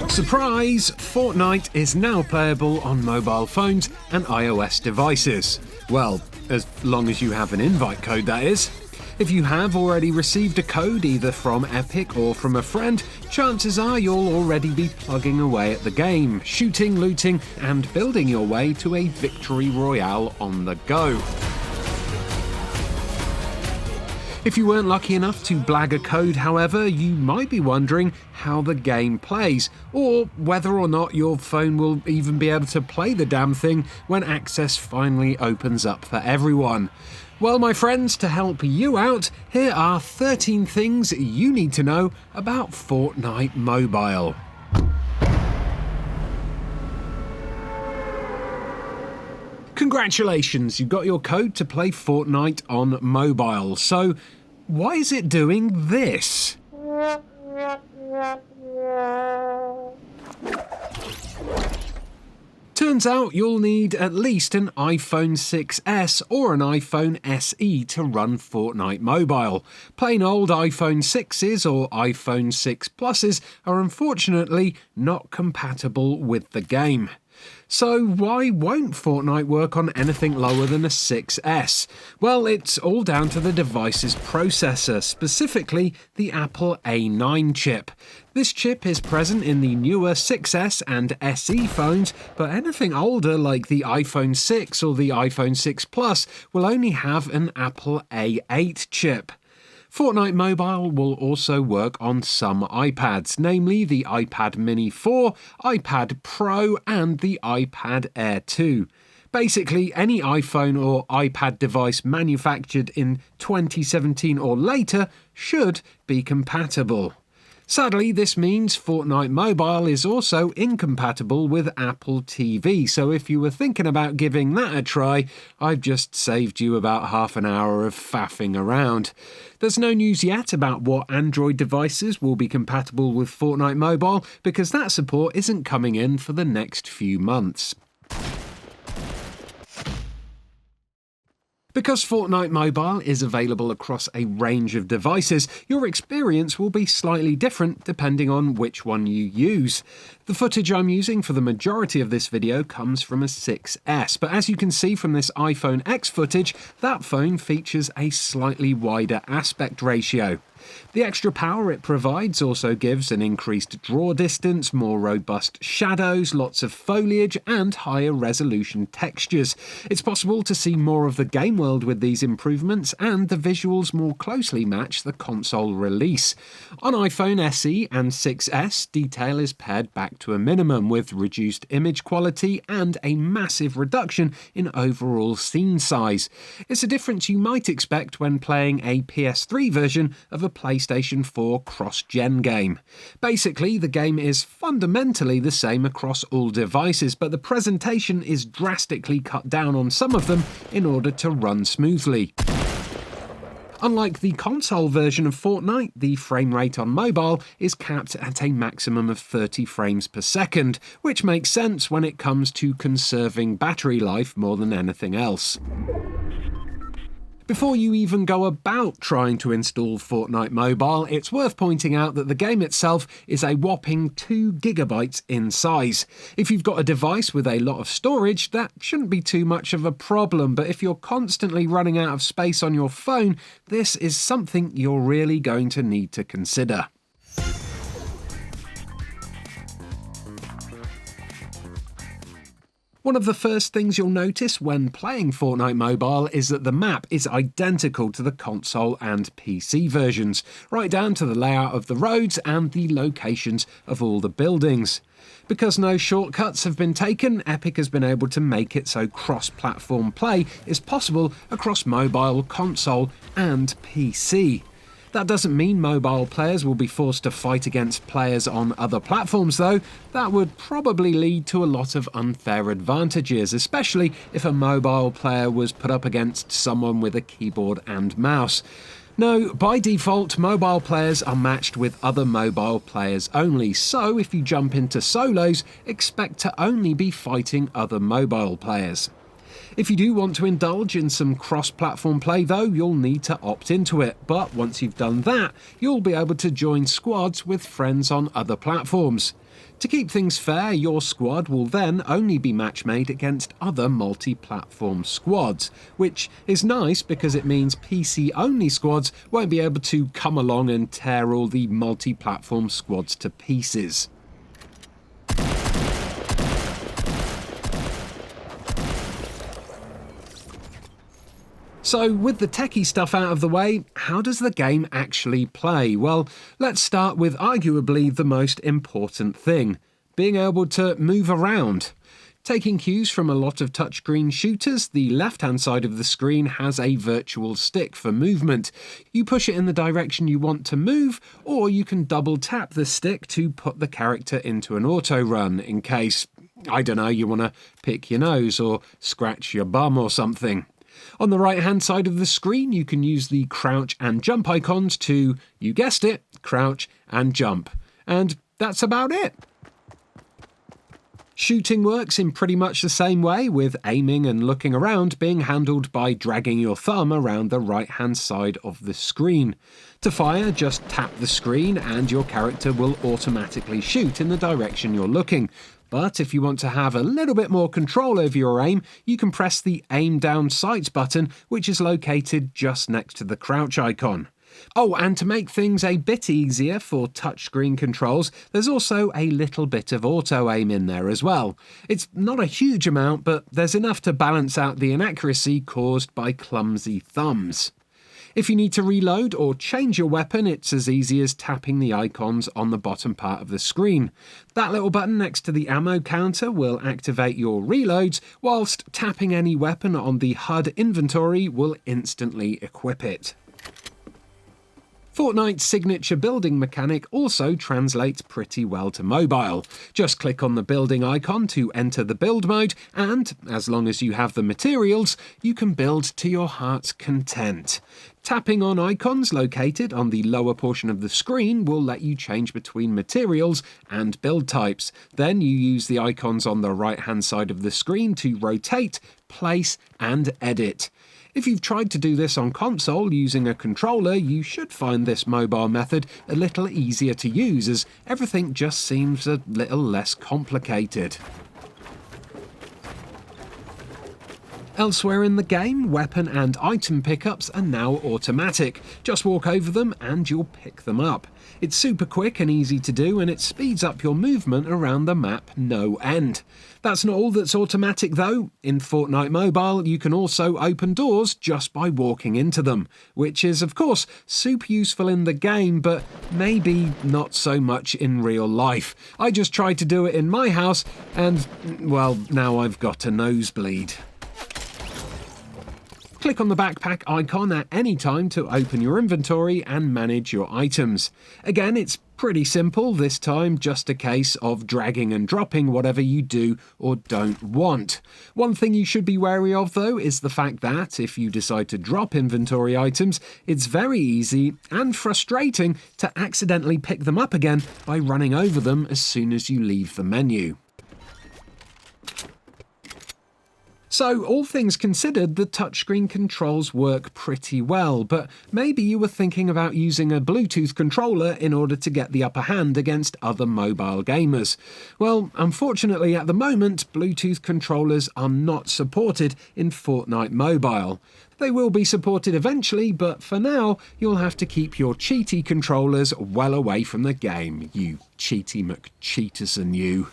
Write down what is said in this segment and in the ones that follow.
Surprise! Fortnite is now playable on mobile phones and iOS devices. Well, as long as you have an invite code, that is. If you have already received a code either from Epic or from a friend, chances are you'll already be plugging away at the game, shooting, looting, and building your way to a victory royale on the go. If you weren't lucky enough to blag a code, however, you might be wondering how the game plays, or whether or not your phone will even be able to play the damn thing when access finally opens up for everyone. Well, my friends, to help you out, here are 13 things you need to know about Fortnite Mobile. Congratulations, you've got your code to play Fortnite on mobile. So, why is it doing this? Turns out you'll need at least an iPhone 6s or an iPhone SE to run Fortnite Mobile. Plain old iPhone 6s or iPhone 6 Pluses are unfortunately not compatible with the game. So why won't Fortnite work on anything lower than a 6S? Well, it's all down to the device's processor, specifically the Apple A9 chip. This chip is present in the newer 6S and SE phones, but anything older like the iPhone 6 or the iPhone 6 Plus will only have an Apple A8 chip. Fortnite Mobile will also work on some iPads, namely the iPad Mini 4, iPad Pro and the iPad Air 2. Basically, any iPhone or iPad device manufactured in 2017 or later should be compatible. Sadly, this means Fortnite Mobile is also incompatible with Apple TV, so if you were thinking about giving that a try, I've just saved you about half an hour of faffing around. There's no news yet about what Android devices will be compatible with Fortnite Mobile, because that support isn't coming in for the next few months. Because Fortnite Mobile is available across a range of devices, your experience will be slightly different depending on which one you use. The footage I'm using for the majority of this video comes from a 6S, but as you can see from this iPhone X footage, that phone features a slightly wider aspect ratio. The extra power it provides also gives an increased draw distance, more robust shadows, lots of foliage and higher resolution textures. It's possible to see more of the game world with these improvements, and the visuals more closely match the console release. On iPhone SE and 6S, detail is pared back to a minimum with reduced image quality and a massive reduction in overall scene size. It's a difference you might expect when playing a PS3 version of a PlayStation 4 cross-gen game. Basically, the game is fundamentally the same across all devices, but the presentation is drastically cut down on some of them in order to run smoothly. Unlike the console version of Fortnite, the frame rate on mobile is capped at a maximum of 30 frames per second, which makes sense when it comes to conserving battery life more than anything else. Before you even go about trying to install Fortnite Mobile, it's worth pointing out that the game itself is a whopping 2 GB in size. If you've got a device with a lot of storage, that shouldn't be too much of a problem, but if you're constantly running out of space on your phone, this is something you're really going to need to consider. One of the first things you'll notice when playing Fortnite Mobile is that the map is identical to the console and PC versions, right down to the layout of the roads and the locations of all the buildings. Because no shortcuts have been taken, Epic has been able to make it so cross-platform play is possible across mobile, console and PC. That doesn't mean mobile players will be forced to fight against players on other platforms though. That would probably lead to a lot of unfair advantages, especially if a mobile player was put up against someone with a keyboard and mouse. No, by default, mobile players are matched with other mobile players only, so if you jump into solos, expect to only be fighting other mobile players. If you do want to indulge in some cross-platform play though, you'll need to opt into it, but once you've done that, you'll be able to join squads with friends on other platforms. To keep things fair, your squad will then only be match-made against other multi-platform squads, which is nice because it means PC-only squads won't be able to come along and tear all the multi-platform squads to pieces. So with the techie stuff out of the way, how does the game actually play? Well, let's start with arguably the most important thing, being able to move around. Taking cues from a lot of touchscreen shooters, the left-hand side of the screen has a virtual stick for movement. You push it in the direction you want to move, or you can double tap the stick to put the character into an auto run in case, I don't know, you want to pick your nose or scratch your bum or something. On the right-hand side of the screen, you can use the crouch and jump icons to, you guessed it, crouch and jump. And that's about it. Shooting works in pretty much the same way, with aiming and looking around being handled by dragging your thumb around the right-hand side of the screen. To fire, just tap the screen and your character will automatically shoot in the direction you're looking. But if you want to have a little bit more control over your aim, you can press the aim down sights button, which is located just next to the crouch icon. Oh, and to make things a bit easier for touchscreen controls, there's also a little bit of auto-aim in there as well. It's not a huge amount, but there's enough to balance out the inaccuracy caused by clumsy thumbs. If you need to reload or change your weapon, it's as easy as tapping the icons on the bottom part of the screen. That little button next to the ammo counter will activate your reloads, whilst tapping any weapon on the HUD inventory will instantly equip it. Fortnite's signature building mechanic also translates pretty well to mobile. Just click on the building icon to enter the build mode, and, as long as you have the materials, you can build to your heart's content. Tapping on icons located on the lower portion of the screen will let you change between materials and build types. Then you use the icons on the right-hand side of the screen to rotate, place, and edit. If you've tried to do this on console using a controller, you should find this mobile method a little easier to use, as everything just seems a little less complicated. Elsewhere in the game, weapon and item pickups are now automatic. Just walk over them and you'll pick them up. It's super quick and easy to do, and it speeds up your movement around the map no end. That's not all that's automatic though. In Fortnite Mobile, you can also open doors just by walking into them, which is of course super useful in the game, but maybe not so much in real life. I just tried to do it in my house and, well, now I've got a nosebleed. Click on the backpack icon at any time to open your inventory and manage your items. Again, it's pretty simple, this time just a case of dragging and dropping whatever you do or don't want. One thing you should be wary of though is the fact that if you decide to drop inventory items, it's very easy and frustrating to accidentally pick them up again by running over them as soon as you leave the menu. So, all things considered, the touchscreen controls work pretty well, but maybe you were thinking about using a Bluetooth controller in order to get the upper hand against other mobile gamers. Well, unfortunately at the moment, Bluetooth controllers are not supported in Fortnite Mobile. They will be supported eventually, but for now, you'll have to keep your cheaty controllers well away from the game, you cheaty McCheaterson you.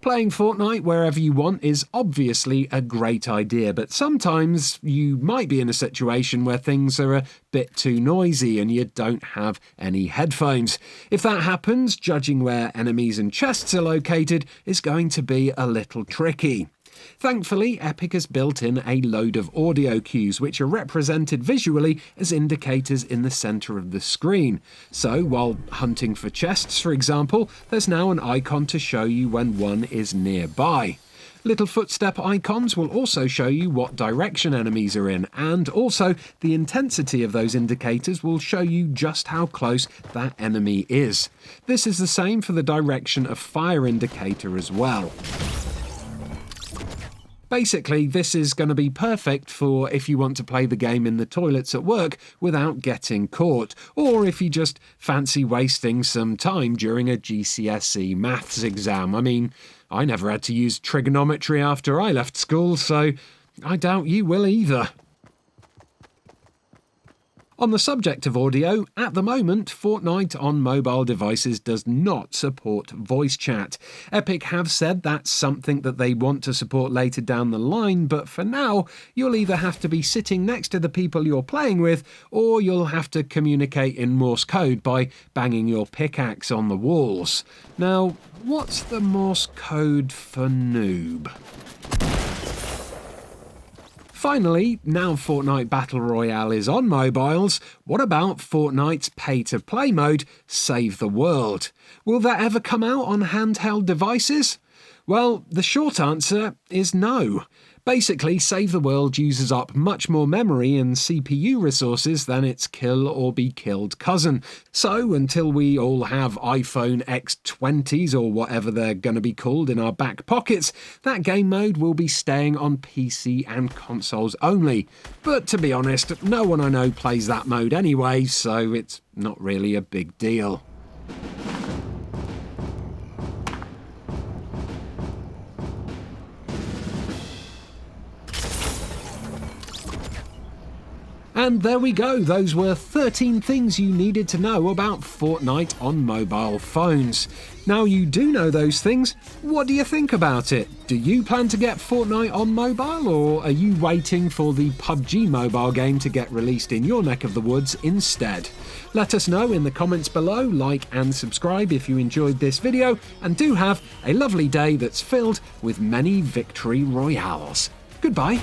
Playing Fortnite wherever you want is obviously a great idea, but sometimes you might be in a situation where things are a bit too noisy and you don't have any headphones. If that happens, judging where enemies and chests are located is going to be a little tricky. Thankfully, Epic has built in a load of audio cues which are represented visually as indicators in the centre of the screen. So, while hunting for chests, for example, there's now an icon to show you when one is nearby. Little footstep icons will also show you what direction enemies are in, and also the intensity of those indicators will show you just how close that enemy is. This is the same for the direction of fire indicator as well. Basically, this is going to be perfect for if you want to play the game in the toilets at work without getting caught, or if you just fancy wasting some time during a GCSE maths exam. I mean, I never had to use trigonometry after I left school, so I doubt you will either. On the subject of audio, at the moment, Fortnite on mobile devices does not support voice chat. Epic have said that's something that they want to support later down the line, but for now, you'll either have to be sitting next to the people you're playing with, or you'll have to communicate in Morse code by banging your pickaxe on the walls. Now, what's the Morse code for noob? Finally, now Fortnite Battle Royale is on mobiles, what about Fortnite's pay-to-play mode, Save the World? Will that ever come out on handheld devices? Well, the short answer is no. Basically, Save the World uses up much more memory and CPU resources than its kill or be killed cousin. So, until we all have iPhone X20s or whatever they're going to be called in our back pockets, that game mode will be staying on PC and consoles only. But to be honest, no one I know plays that mode anyway, so it's not really a big deal. And there we go, those were 13 things you needed to know about Fortnite on mobile phones. Now you do know those things, what do you think about it? Do you plan to get Fortnite on mobile, or are you waiting for the PUBG mobile game to get released in your neck of the woods instead? Let us know in the comments below, like and subscribe if you enjoyed this video, and do have a lovely day that's filled with many victory royales. Goodbye.